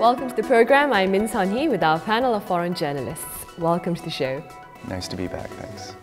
Welcome to the program. I'm Min Sun-hee with our panel of foreign journalists. Welcome to the show. Nice to be back, thanks.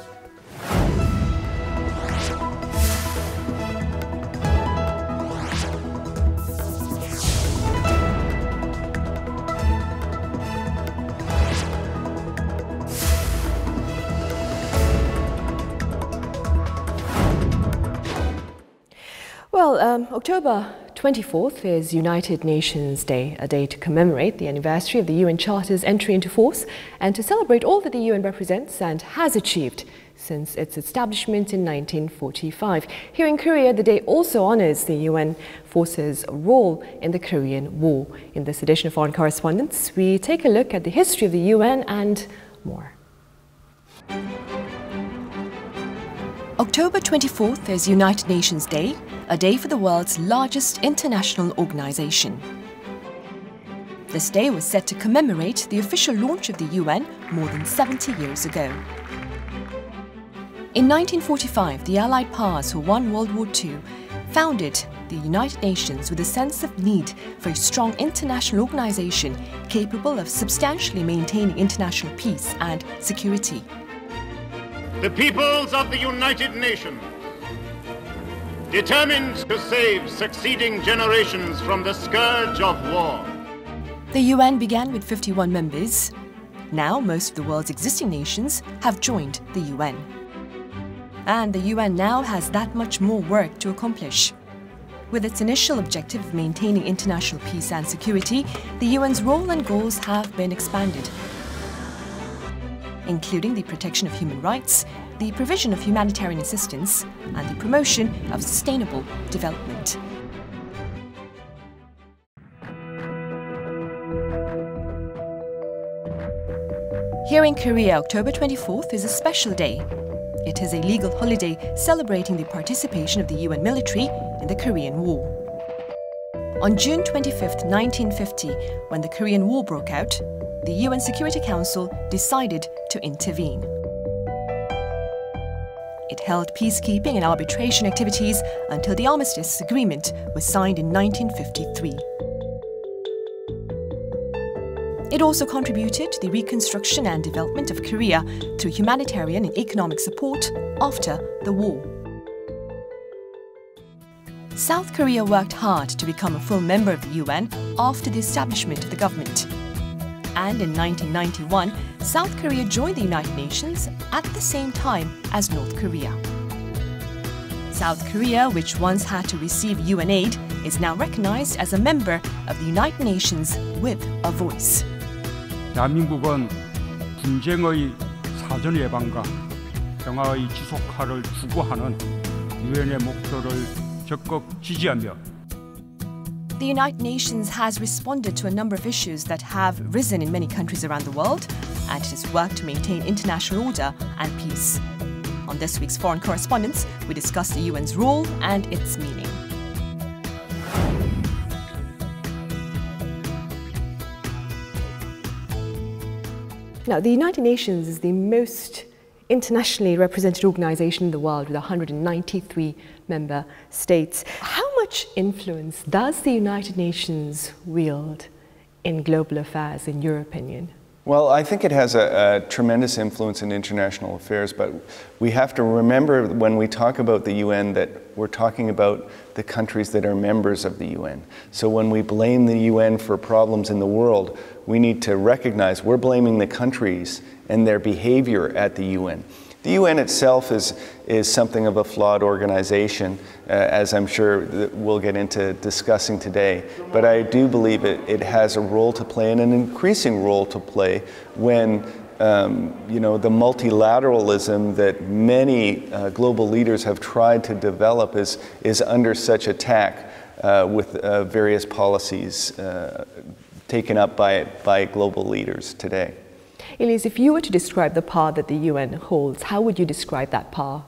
Well, October 24th is United Nations Day, a day to commemorate the anniversary of the UN Charter's entry into force and to celebrate all that the UN represents and has achieved since its establishment in 1945. Here in Korea, the day also honors the UN forces' role in the Korean War. In this edition of Foreign Correspondents, we take a look at the history of the UN and more. October 24th is United Nations Day, a day for the world's largest international organization. This day was set to commemorate the official launch of the UN more than 70 years ago. In 1945, the Allied powers who won World War II founded the United Nations with a sense of need for a strong international organization capable of substantially maintaining international peace and security. The peoples of the United Nations, determined to save succeeding generations from the scourge of war. The UN began with 51 members. Now, most of the world's existing nations have joined the UN. And the UN now has that much more work to accomplish. With its initial objective of maintaining international peace and security, the UN's role and goals have been expanded, including the protection of human rights, the provision of humanitarian assistance, and the promotion of sustainable development. Here in Korea, October 24th is a special day. It is a legal holiday celebrating the participation of the UN military in the Korean War. On June 25th, 1950, when the Korean War broke out, the UN Security Council decided to intervene. It held peacekeeping and arbitration activities until the armistice agreement was signed in 1953. It also contributed to the reconstruction and development of Korea through humanitarian and economic support after the war. South Korea worked hard to become a full member of the UN after the establishment of the government. And in 1991, South Korea joined the United Nations at the same time as North Korea. South Korea, which once had to receive UN aid, is now recognized as a member of the United Nations with a voice. 대한민국은 분쟁의 사전 예방과 평화의 지속화를 추구하는 유엔의 목표를 적극 지지하며 The United Nations has responded to a number of issues that have risen in many countries around the world, and it has worked to maintain international order and peace. On this week's Foreign Correspondents, we discuss the UN's role and its meaning. Now, the United Nations is the most internationally represented organization in the world with 193 member states. How much influence does the United Nations wield in global affairs, in your opinion? Well, I think it has a tremendous influence in international affairs, but we have to remember when we talk about the UN that we're talking about the countries that are members of the UN. So when we blame the UN for problems in the world, we need to recognize we're blaming the countries and their behavior at the UN. The UN itself is something of a flawed organization, as I'm sure that we'll get into discussing today. But I do believe it has a role to play, and an increasing role to play, when the multilateralism that many global leaders have tried to develop is under such attack with various policies taken up by global leaders today. Elise, if you were to describe the power that the UN holds, how would you describe that power?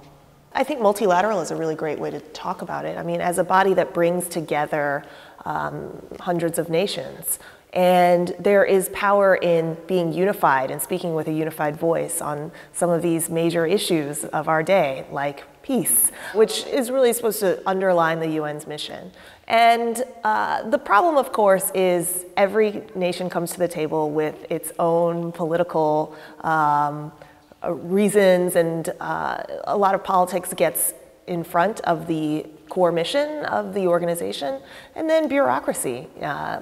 I think multilateral is a really great way to talk about it. I mean, as a body that brings together hundreds of nations, and there is power in being unified and speaking with a unified voice on some of these major issues of our day, like peace, which is really supposed to underline the UN's mission. And the problem, of course, is every nation comes to the table with its own political reasons, and a lot of politics gets in front of the core mission of the organization, and then bureaucracy,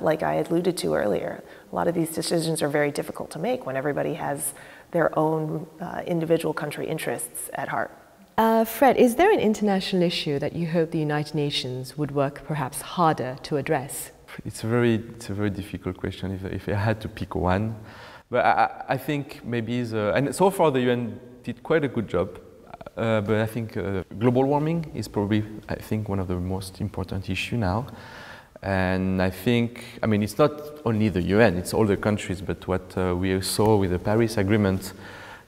like I alluded to earlier. A lot of these decisions are very difficult to make when everybody has their own individual country interests at heart. Fred, is there an international issue that you hope the United Nations would work perhaps harder to address? It's a very difficult question if I had to pick one. But I think maybe and so far the UN did quite a good job. But I think global warming is probably, I think, one of the most important issues now. And I think, I mean, it's not only the UN, it's all the countries, but what we saw with the Paris Agreement,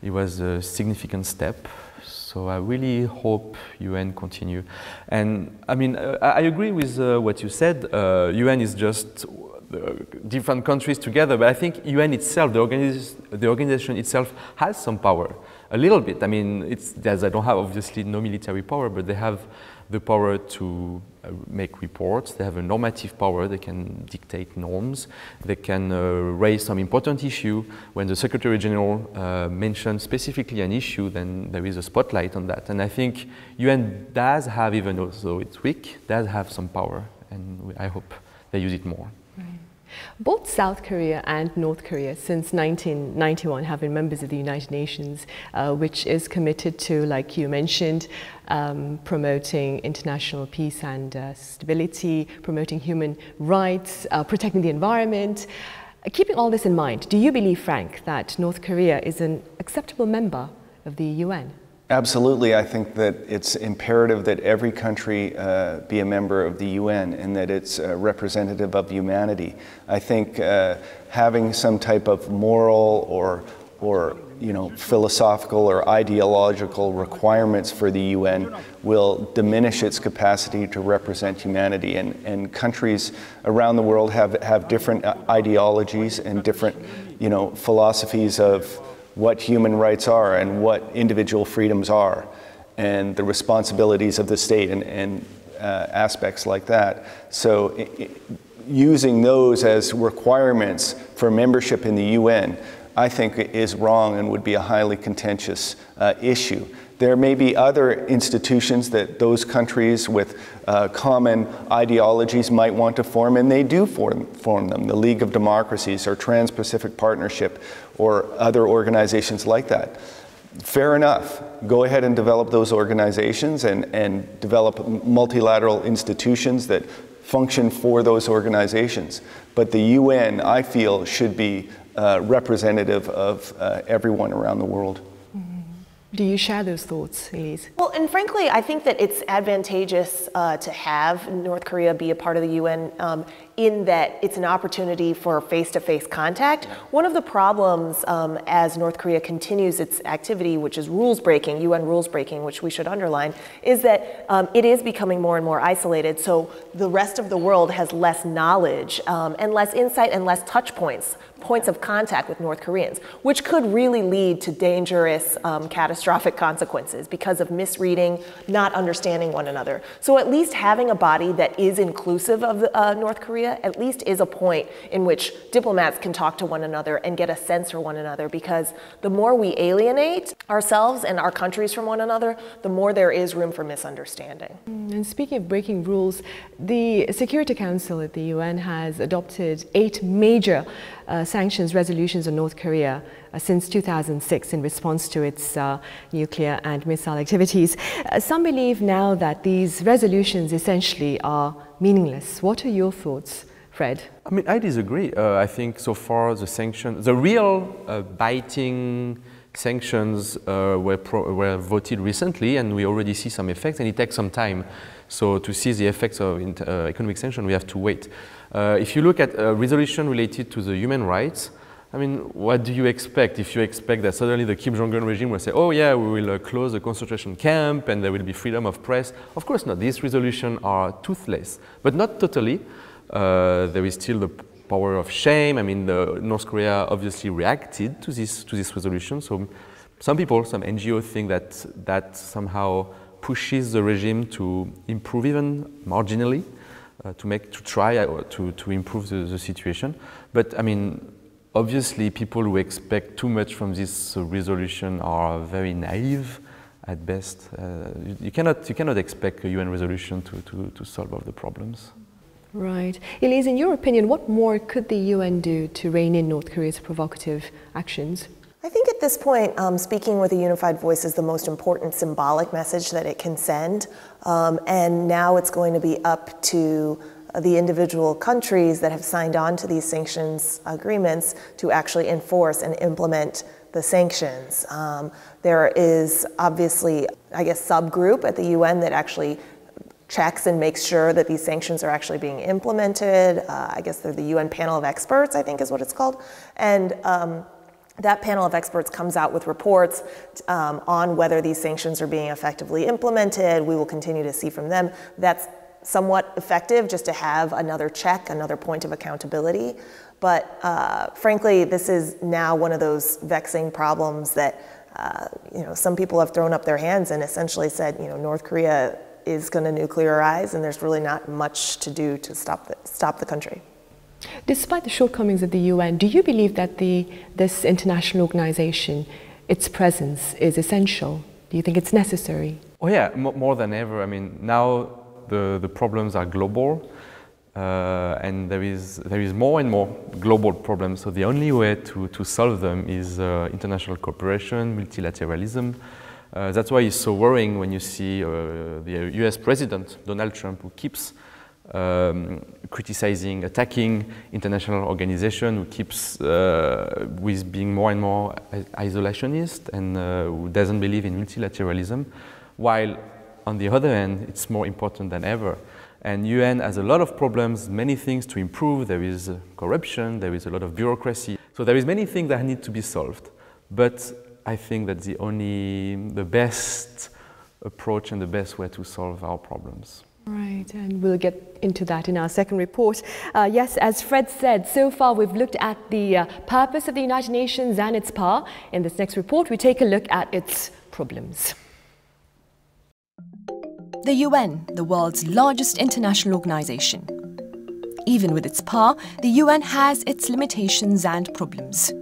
it was a significant step. So I really hope UN continue. And I mean, I agree with what you said. UN is just different countries together, but I think UN itself, the organization itself, has some power, a little bit. I mean, they don't have obviously no military power, but they have the power to make reports. They have a normative power. They can dictate norms. They can raise some important issue. When the Secretary General mentions specifically an issue, then there is a spotlight on that. And I think UN does have, even though it's weak, does have some power, and I hope they use it more. Both South Korea and North Korea since 1991 have been members of the United Nations, which is committed to, like you mentioned, promoting international peace and stability, promoting human rights, protecting the environment. Keeping all this in mind, do you believe, Frank, that North Korea is an acceptable member of the UN? Absolutely. I think that it's imperative that every country be a member of the UN and that it's representative of humanity. I think having some type of moral or philosophical or ideological requirements for the UN will diminish its capacity to represent humanity. And countries around the world have different ideologies and different philosophies of what human rights are and what individual freedoms are and the responsibilities of the state and aspects like that. So using those as requirements for membership in the UN, I think is wrong and would be a highly contentious issue. There may be other institutions that those countries with common ideologies might want to form, and they do form them, the League of Democracies or Trans-Pacific Partnership or other organizations like that. Fair enough. Go ahead and develop those organizations and develop multilateral institutions that function for those organizations. But the UN, I feel, should be representative of everyone around the world. Do you share those thoughts, Elise? Well, and frankly, I think that it's advantageous to have North Korea be a part of the UN in that it's an opportunity for face-to-face contact. One of the problems as North Korea continues its activity, which is rules breaking, UN rules breaking, which we should underline, is that it is becoming more and more isolated. So the rest of the world has less knowledge and less insight and less touch points of contact with North Koreans, which could really lead to dangerous, catastrophic consequences because of misreading, not understanding one another. So at least having a body that is inclusive of North Korea at least is a point in which diplomats can talk to one another and get a sense for one another, because the more we alienate ourselves and our countries from one another, the more there is room for misunderstanding. And speaking of breaking rules, the Security Council at the UN has adopted 8 major sanctions resolutions on North Korea since 2006 in response to its nuclear and missile activities. Some believe now that these resolutions essentially are meaningless. What are your thoughts, Fred? I mean, I disagree. I think so far the sanctions, the real biting sanctions were voted recently, and we already see some effects, and it takes some time. So to see the effects of economic sanctions, we have to wait. If you look at a resolution related to the human rights, I mean, what do you expect? If you expect that suddenly the Kim Jong-un regime will say, oh yeah, we will close the concentration camp and there will be freedom of press. Of course not. These resolutions are toothless, but not totally. There is still the power of shame. I mean, North Korea obviously reacted to this resolution. So some people, some NGOs think that somehow pushes the regime to improve even marginally. to try to improve the situation. But I mean, obviously, people who expect too much from this resolution are very naive at best. You cannot expect a UN resolution to solve all the problems. Right. Elise, in your opinion, what more could the UN do to rein in North Korea's provocative actions? I think at this point, speaking with a unified voice is the most important symbolic message that it can send. And now it's going to be up to the individual countries that have signed on to these sanctions agreements to actually enforce and implement the sanctions. There is obviously, I guess, subgroup at the UN that actually checks and makes sure that these sanctions are actually being implemented. I guess they're the UN panel of experts, I think is what it's called. And that panel of experts comes out with reports on whether these sanctions are being effectively implemented. We will continue to see from them. That's somewhat effective just to have another check, another point of accountability. But frankly, this is now one of those vexing problems that some people have thrown up their hands and essentially said, North Korea is going to nuclearize, and there's really not much to do to stop the country. Despite the shortcomings of the UN, do you believe that this international organization, its presence is essential? Do you think it's necessary? Oh yeah, more than ever. I mean, now the problems are global, and there is more and more global problems. So the only way to solve them is international cooperation, multilateralism. That's why it's so worrying when you see the US President, Donald Trump, who keeps criticizing, attacking international organizations, who keeps with being more and more isolationist and who doesn't believe in multilateralism, while on the other hand, it's more important than ever. And UN has a lot of problems, many things to improve. There is corruption, there is a lot of bureaucracy. So there is many things that need to be solved. But I think that the best approach and the best way to solve our problems. Right, and we'll get into that in our second report. Yes, as Fred said, so far we've looked at the purpose of the United Nations and its power. In this next report, we take a look at its problems. The UN, the world's largest international organization. Even with its power, the UN has its limitations and problems.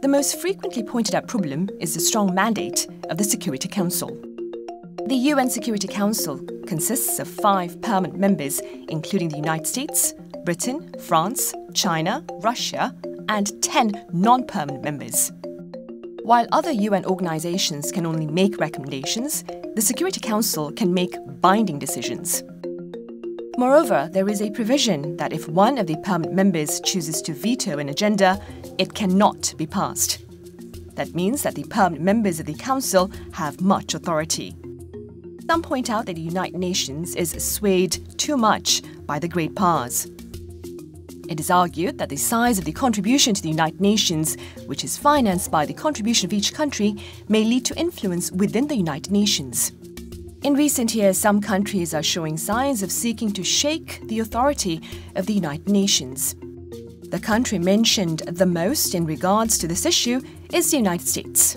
The most frequently pointed out problem is the strong mandate of the Security Council. The UN Security Council consists of 5 permanent members, including the United States, Britain, France, China, Russia, and 10 non-permanent members. While other UN organizations can only make recommendations, the Security Council can make binding decisions. Moreover, there is a provision that if one of the permanent members chooses to veto an agenda, it cannot be passed. That means that the permanent members of the Council have much authority. Some point out that the United Nations is swayed too much by the great powers. It is argued that the size of the contribution to the United Nations, which is financed by the contribution of each country, may lead to influence within the United Nations. In recent years, some countries are showing signs of seeking to shake the authority of the United Nations. The country mentioned the most in regards to this issue is the United States.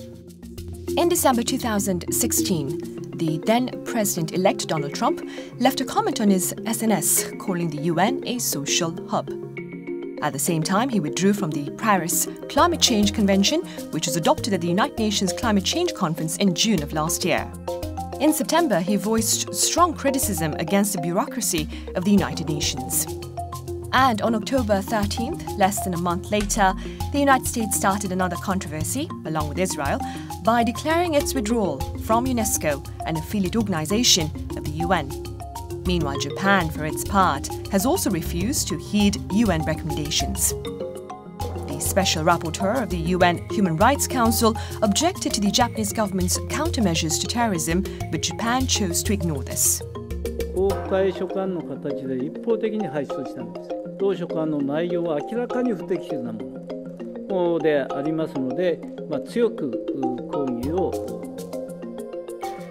In December 2016, the then President-elect Donald Trump left a comment on his SNS calling the UN a social hub. At the same time, he withdrew from the Paris Climate Change Convention, which was adopted at the United Nations Climate Change Conference in June of last year. In September, he voiced strong criticism against the bureaucracy of the United Nations. And on October 13th, less than a month later, the United States started another controversy, along with Israel, by declaring its withdrawal from UNESCO, an affiliate organization of the UN. Meanwhile, Japan, for its part, has also refused to heed UN recommendations. The Special Rapporteur of the UN Human Rights Council objected to the Japanese government's countermeasures to terrorism, but Japan chose to ignore this. 公開書簡の形で一方的に排出したんです。同書簡の内容は明らかに不適切なものでありますので、強く抗議を。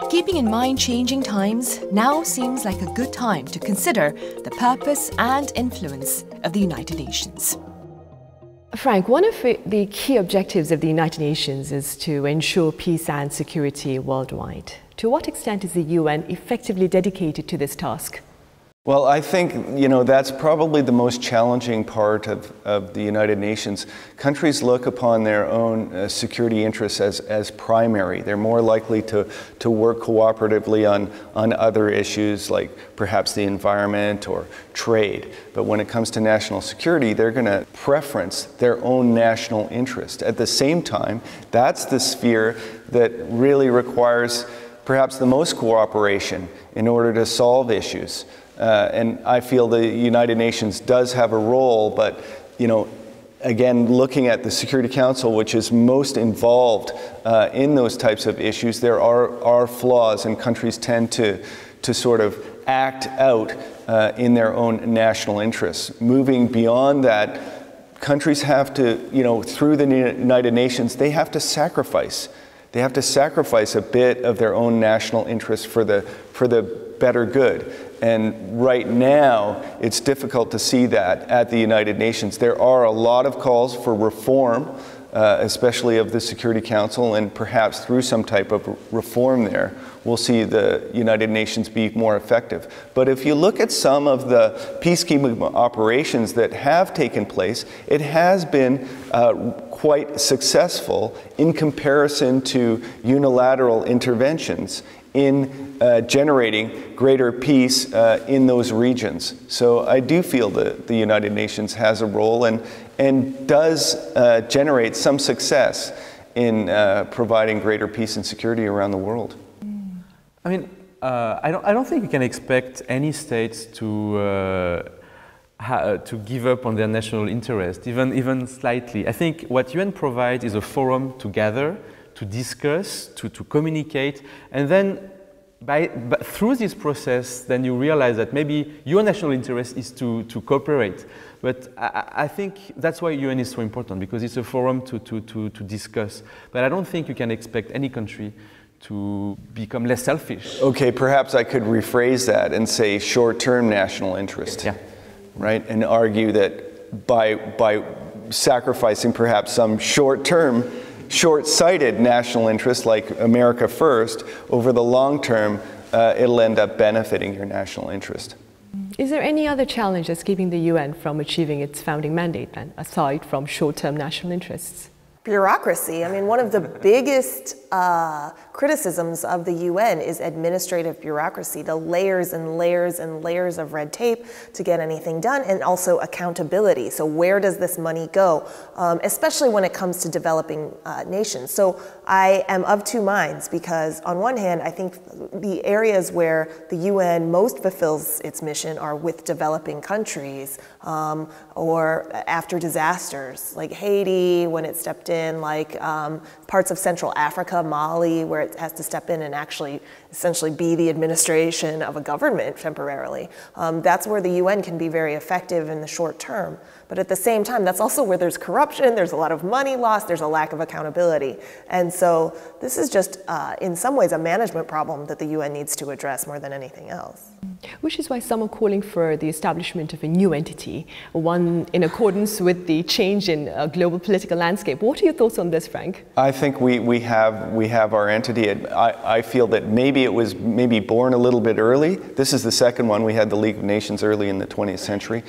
Keeping in mind changing times, now seems like a good time to consider the purpose and influence of the United Nations. Frank, one of the key objectives of the United Nations is to ensure peace and security worldwide. To what extent is the UN effectively dedicated to this task? Well, I think, you know, that's probably the most challenging part of the United Nations. Countries look upon their own security interests as primary. They're more likely to work cooperatively on other issues like perhaps the environment or trade. But when it comes to national security, they're going to preference their own national interest. At the same time, that's the sphere that really requires perhaps the most cooperation in order to solve issues. And I feel the United Nations does have a role, but, you know, again, looking at the Security Council, which is most involved in those types of issues, there are flaws, and countries tend to sort of act out in their own national interests. Moving beyond that, countries have to, you know, through the United Nations, they have to sacrifice. They have to sacrifice a bit of their own national interests for the better good. And right now, it's difficult to see that at the United Nations. There are a lot of calls for reform, especially of the Security Council, and perhaps through some type of reform there, we'll see the United Nations be more effective. But if you look at some of the peacekeeping operations that have taken place, it has been quite successful in comparison to unilateral interventions in generating greater peace in those regions. So I do feel that the United Nations has a role and does generate some success in providing greater peace and security around the world. I mean, I don't think we can expect any states to give up on their national interest, even slightly. I think what UN provides is a forum to gather, to discuss, to communicate, and then through this process, then you realize that maybe your national interest is to cooperate. But I think that's why UN is so important, because it's a forum to discuss. But I don't think you can expect any country to become less selfish. Okay, perhaps I could rephrase that and say short-term national interest. Yeah. Right, and argue that by sacrificing perhaps some short-term, short-sighted national interest like America first, over the long term, it'll end up benefiting your national interest. Is there any other challenge that's keeping the UN from achieving its founding mandate then, aside from short-term national interests? Bureaucracy. I mean, one of the biggest criticisms of the UN is administrative bureaucracy, the layers and layers and layers of red tape to get anything done, and also accountability. So where does this money go, especially when it comes to developing nations? So I am of two minds, because on one hand, I think the areas where the UN most fulfills its mission are with developing countries, or after disasters, like Haiti, when it stepped in, like parts of Central Africa, Mali, where it has to step in and actually essentially be the administration of a government temporarily. That's where the UN can be very effective in the short term. But at the same time, that's also where there's corruption, there's a lot of money lost, there's a lack of accountability. And so this is just, in some ways, a management problem that the UN needs to address more than anything else. Which is why some are calling for the establishment of a new entity, one in accordance with the change in global political landscape. What are your thoughts on this, Frank? I think we have our entity. I feel that maybe it was born a little bit early. This is the second one. We had the League of Nations early in the 20th century.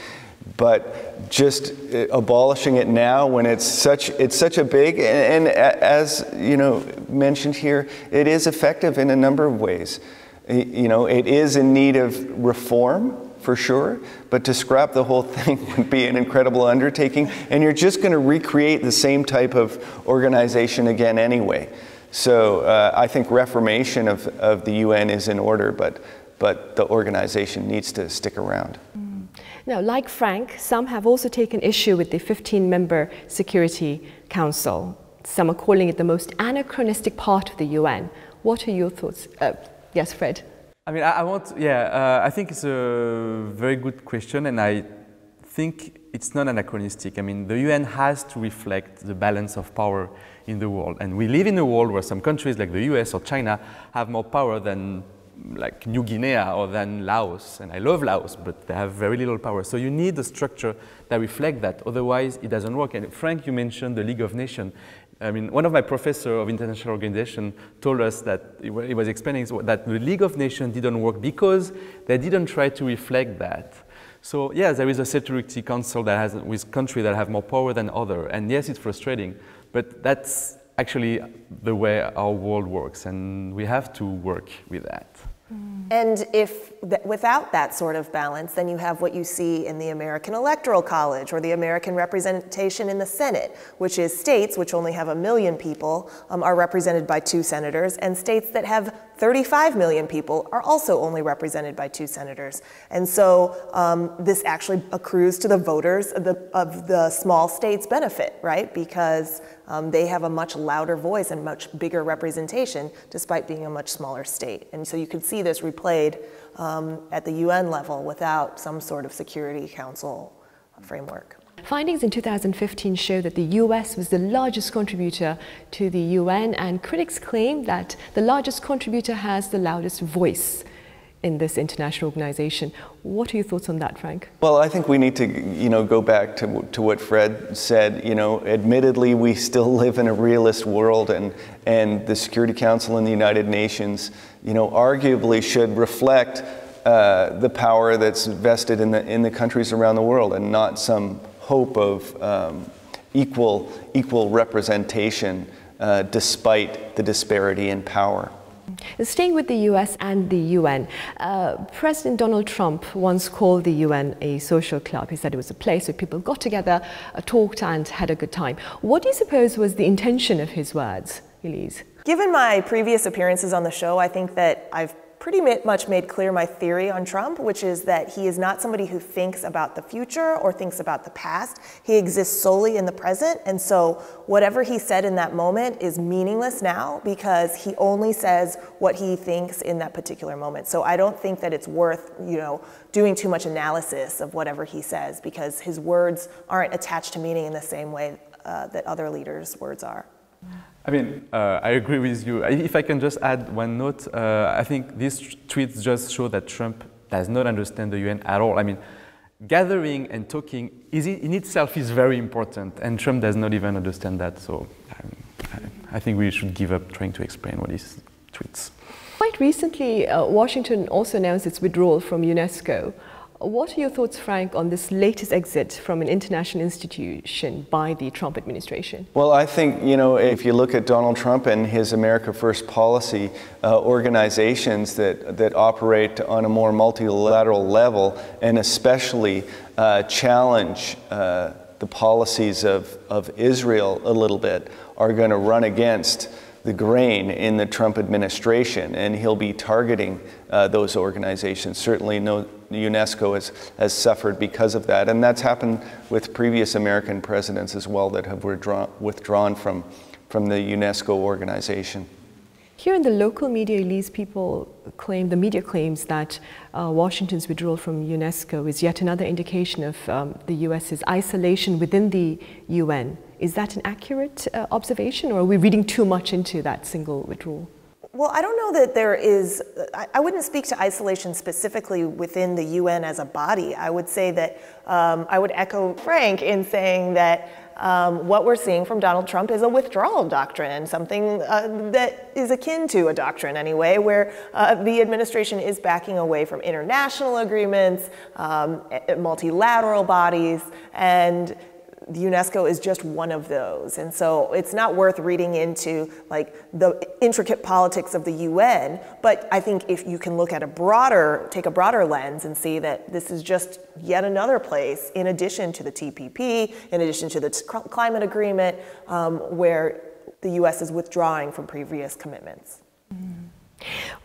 But just abolishing it now, when it's such a big, and as you know, mentioned here, it is effective in a number of ways. You know, it is in need of reform, for sure, but to scrap the whole thing would be an incredible undertaking, and you're just going to recreate the same type of organization again anyway. So I think reformation of the UN is in order, but the organization needs to stick around. Now, like Frank, some have also taken issue with the 15-member Security Council. Some are calling it the most anachronistic part of the UN. What are your thoughts? Yes, Fred. I mean, I think it's a very good question, and I think it's not anachronistic. I mean, the UN has to reflect the balance of power in the world, and we live in a world where some countries like the US or China have more power than like New Guinea or than Laos, and I love Laos, but they have very little power. So you need a structure that reflects that, otherwise it doesn't work. And Frank, you mentioned the League of Nations. I mean, one of my professors of international organization told us that he was explaining that the League of Nations didn't work because they didn't try to reflect that. So yes, there is a Security Council that has with countries that have more power than others, and yes, it's frustrating, but that's actually the way our world works, and we have to work with that. And if without that sort of balance, then you have what you see in the American Electoral College or the American representation in the Senate, which is states which only have 1 million people are represented by 2 senators, and states that have 35 million people are also only represented by 2 senators. And so this actually accrues to the voters of the small states' benefit, right? Because they have a much louder voice and much bigger representation despite being a much smaller state. And so you could see this replayed at the UN level without some sort of Security Council framework. Findings in 2015 show that the US was the largest contributor to the UN, and critics claim that the largest contributor has the loudest voice in this international organization. What are your thoughts on that, Frank? Well, I think we need to, go back to what Fred said. Admittedly, we still live in a realist world, and the Security Council and the United Nations, arguably should reflect the power that's vested in the countries around the world, and not some hope of equal representation despite the disparity in power. Staying with the US and the UN, President Donald Trump once called the UN a social club. He said it was a place where people got together, talked and had a good time. What do you suppose was the intention of his words, Elise? Given my previous appearances on the show, I think that I've pretty much made clear my theory on Trump, which is that he is not somebody who thinks about the future or thinks about the past. He exists solely in the present, and so whatever he said in that moment is meaningless now because he only says what he thinks in that particular moment. So I don't think that it's worth, doing too much analysis of whatever he says because his words aren't attached to meaning in the same way that other leaders' words are. I mean, I agree with you. If I can just add one note, I think these tweets just show that Trump does not understand the UN at all. I mean, gathering and talking in itself is very important, and Trump does not even understand that. So I think we should give up trying to explain what he tweets. Quite recently, Washington also announced its withdrawal from UNESCO. What are your thoughts, Frank, on this latest exit from an international institution by the Trump administration? Well, I think, if you look at Donald Trump and his America First policy, organizations that operate on a more multilateral level and especially challenge the policies of Israel a little bit are going to run against the grain in the Trump administration, and he'll be targeting those organizations. Certainly UNESCO has suffered because of that, and that's happened with previous American presidents as well that have withdrawn from the UNESCO organization. Here in the local media, Elise, the media claims that Washington's withdrawal from UNESCO is yet another indication of the US's isolation within the UN. Is that an accurate observation, or are we reading too much into that single withdrawal? Well, I don't know that there is, I wouldn't speak to isolation specifically within the UN as a body. I would say that, I would echo Frank in saying that what we're seeing from Donald Trump is a withdrawal doctrine, something that is akin to a doctrine anyway, where the administration is backing away from international agreements, multilateral bodies, and UNESCO is just one of those. And so it's not worth reading into the intricate politics of the UN, but I think if you can look at take a broader lens and see that this is just yet another place, in addition to the TPP, in addition to the climate agreement, where the US is withdrawing from previous commitments.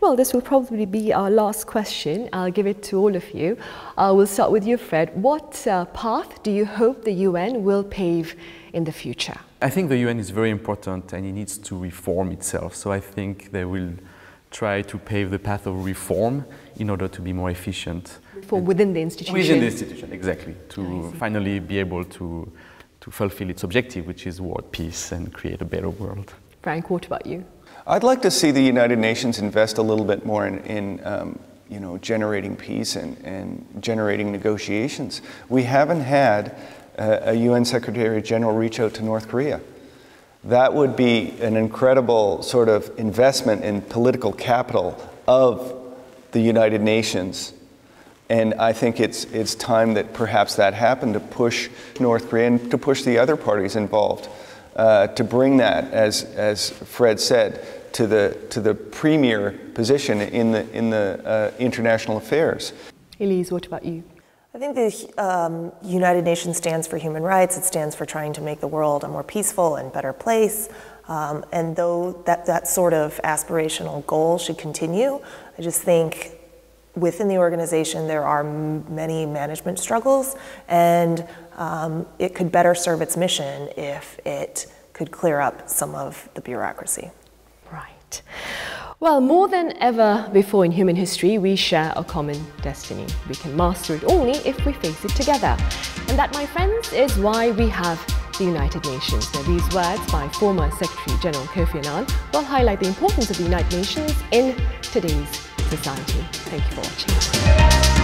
Well, this will probably be our last question. I'll give it to all of you. We'll start with you, Fred. What path do you hope the UN will pave in the future? I think the UN is very important and it needs to reform itself. So I think they will try to pave the path of reform in order to be more efficient. Within the institution? Within the institution, exactly. To finally be able to fulfill its objective, which is world peace and create a better world. Frank, what about you? I'd like to see the United Nations invest a little bit more in generating peace and generating negotiations. We haven't had a UN Secretary General reach out to North Korea. That would be an incredible sort of investment in political capital of the United Nations. And I think it's time that perhaps that happened, to push North Korea and to push the other parties involved, to bring that, as Fred said, to the premier position in the international affairs. Elise, what about you? I think the United Nations stands for human rights. It stands for trying to make the world a more peaceful and better place. And though that sort of aspirational goal should continue, I just think within the organization there are many management struggles, and it could better serve its mission if it could clear up some of the bureaucracy. Right. Well, more than ever before in human history, we share a common destiny. We can master it only if we face it together. And that, my friends, is why we have the United Nations. Now, these words by former Secretary General Kofi Annan will highlight the importance of the United Nations in today's society. Thank you for watching.